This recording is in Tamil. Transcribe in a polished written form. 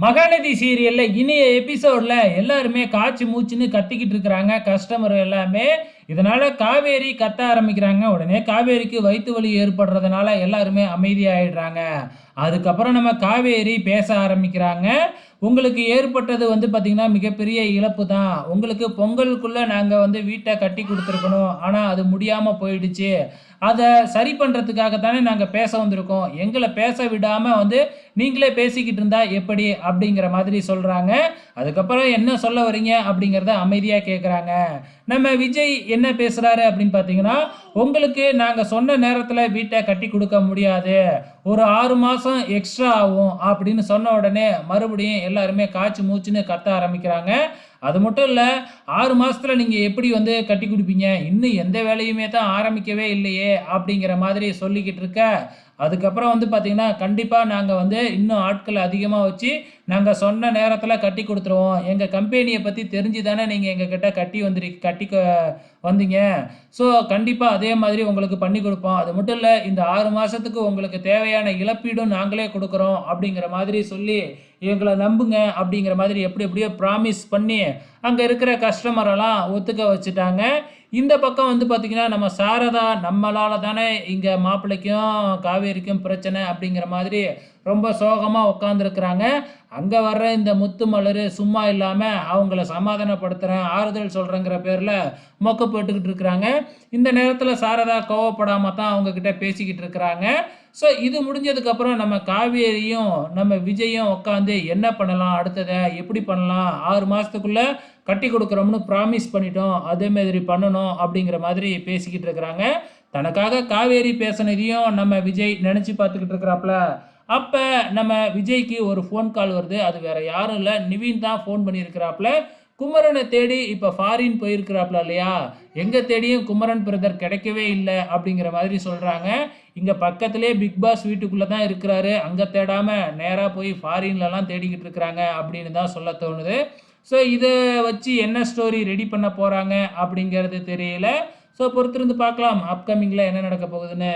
மகாநதி சீரியல்ல இனிய எபிசோட்ல எல்லாருமே காய்ச்சி மூச்சுன்னு கத்திக்கிட்டு இருக்கிறாங்க கஸ்டமர் எல்லாமே. இதனால காவேரி கத்த ஆரம்பிக்கிறாங்க. உடனே காவேரிக்கு வயித்து வலி ஏற்படுறதுனால எல்லாருமே அமைதியாயிடுறாங்க. அதுக்கப்புறம் நம்ம காவேரி பேச ஆரம்பிக்கிறாங்க. உங்களுக்கு ஏற்பட்டது பார்த்தீங்கன்னா, மிகப்பெரிய இழப்பு தான். உங்களுக்கு பொங்கலுக்குள்ள நாங்க வீட்ட கட்டி குடுத்துருக்கணும். ஆனா அது முடியாம போயிடுச்சு. அத சரி பண்றதுக்காக தானே நாங்க பேச வந்திருக்கோம். எங்கள பேச விடாம நீங்களே பேசிக்கிட்டு இருந்தா எப்படி? அப்படிங்கிற மாதிரி சொல்றாங்க. அதுக்கப்புறம் என்ன சொல்ல வரீங்க? அப்படிங்கிறத அமைதியா கேட்குறாங்க. நம்ம விஜய் என்ன பேசுறாரு அப்படின்னு பார்த்தீங்கன்னா, உங்களுக்கு நாங்க சொன்ன நேரத்தில வீட்ட கட்டி குடுக்க முடியாது. ஒரு 6 மாசம் எக்ஸ்ட்ரா ஆகும் அப்படின்னு சொன்ன உடனே மறுபடியும் எல்லாருமே காச்சு மூச்சுன்னு கத்த ஆரம்பிக்கிறாங்க. அது மட்டும் இல்ல, 6 மாசத்துல நீங்க எப்படி கட்டி குடுப்பீங்க? இன்னும் எந்த வேலையுமே தான் ஆரம்பிக்கவே இல்லையே! அப்படிங்கிற மாதிரி சொல்லிக்கிட்டு இருக்க, அதுக்கப்புறம் பார்த்தீங்கன்னா, கண்டிப்பா நாங்க இன்னும் ஆட்கள அதிகமா வச்சு, நாங்க சொன்ன நேரத்துல கட்டி குடுத்துருவோம். எங்க கம்பெனிய பத்தி தெரிஞ்சு தானே நீங்க எங்ககிட்ட கட்டிக்க வந்தீங்க. ஸோ, கண்டிப்பா அதே மாதிரி உங்களுக்கு பண்ணி குடுப்போம். அது மட்டும் இல்ல, இந்த 6 மாசத்துக்கு உங்களுக்கு தேவையான இழப்பீடும் நாங்களே குடுக்குறோம். அப்படிங்கிற மாதிரி சொல்லி, எங்கள நம்புங்க அப்படிங்கிற மாதிரி எப்படி எப்படியோ ப்ராமிஸ் பண்ணி, அங்க இருக்கிற கஸ்டமரெல்லாம் ஒத்துக்க வச்சுட்டாங்க. இந்த பக்கம் பார்த்தீங்கன்னா, நம்ம சாரதா நம்மளால தானே இங்க மாப்பிள்ளைக்கும், காவேரிக்கும் பிரச்சனை அப்படிங்கிற மாதிரி ரொம்ப சோகமா உட்காந்துருக்கிறாங்க. அங்க வர்ற இந்த முத்து மலரு சும்மா இல்லாம அவங்கள சமாதானப்படுத்துறேன், ஆறுதல் சொல்றேங்கிற பேர்ல மொக்க போட்டுக்கிட்டு இருக்கிறாங்க. இந்த நேரத்துல சாரதா கோவப்படாம தான் அவங்க கிட்ட பேசிக்கிட்டு இருக்கிறாங்க. ஸோ இது முடிஞ்சதுக்கப்புறம் நம்ம காவேரியும், நம்ம விஜயும் உட்காந்து என்ன பண்ணலாம் அடுத்தத? எப்படி பண்ணலாம்? 6 மாசத்துக்குள்ள கட்டிக் குடுக்குறோம்னு ப்ராமிஸ் பண்ணிட்டோம். அதே மாதிரி பண்ணணும் அப்படிங்கிற மாதிரி பேசிக்கிட்டு இருக்கிறாங்க. தனக்காக காவேரி பேசினதையும் நம்ம விஜய் நினைச்சு பார்த்துக்கிட்டு இருக்கிறாப்ல. அப்ப நம்ம விஜய்க்கு ஒரு ஃபோன் கால் வருது. அது வேற யாரும் இல்ல. நிவின் தான் ஃபோன் பண்ணியிருக்கிறாப்ல. குமரன தேடி இப்ப ஃபாரின் போயிருக்கிறாப்ல இல்லையா? எங்க தேடியும் குமரன் பிரதர் கிடைக்கவே இல்ல அப்படிங்கிற மாதிரி சொல்றாங்க. இங்க பக்கத்திலேயே பிக் பாஸ் வீட்டுக்குள்ள தான் இருக்கிறாரு. அங்க தேடாம நேரா போய் ஃபாரின்லலாம் தேடிக்கிட்டு இருக்கிறாங்க அப்படின்னு தான் சொல்ல தோணுது. ஸோ இத வச்சு என்ன ஸ்டோரி ரெடி பண்ண போறாங்க அப்படிங்கிறது தெரியல. ஸோ பொறுத்திருந்து பார்க்கலாம். அப்கமிங்ல என்ன நடக்க போகுதுன்னு.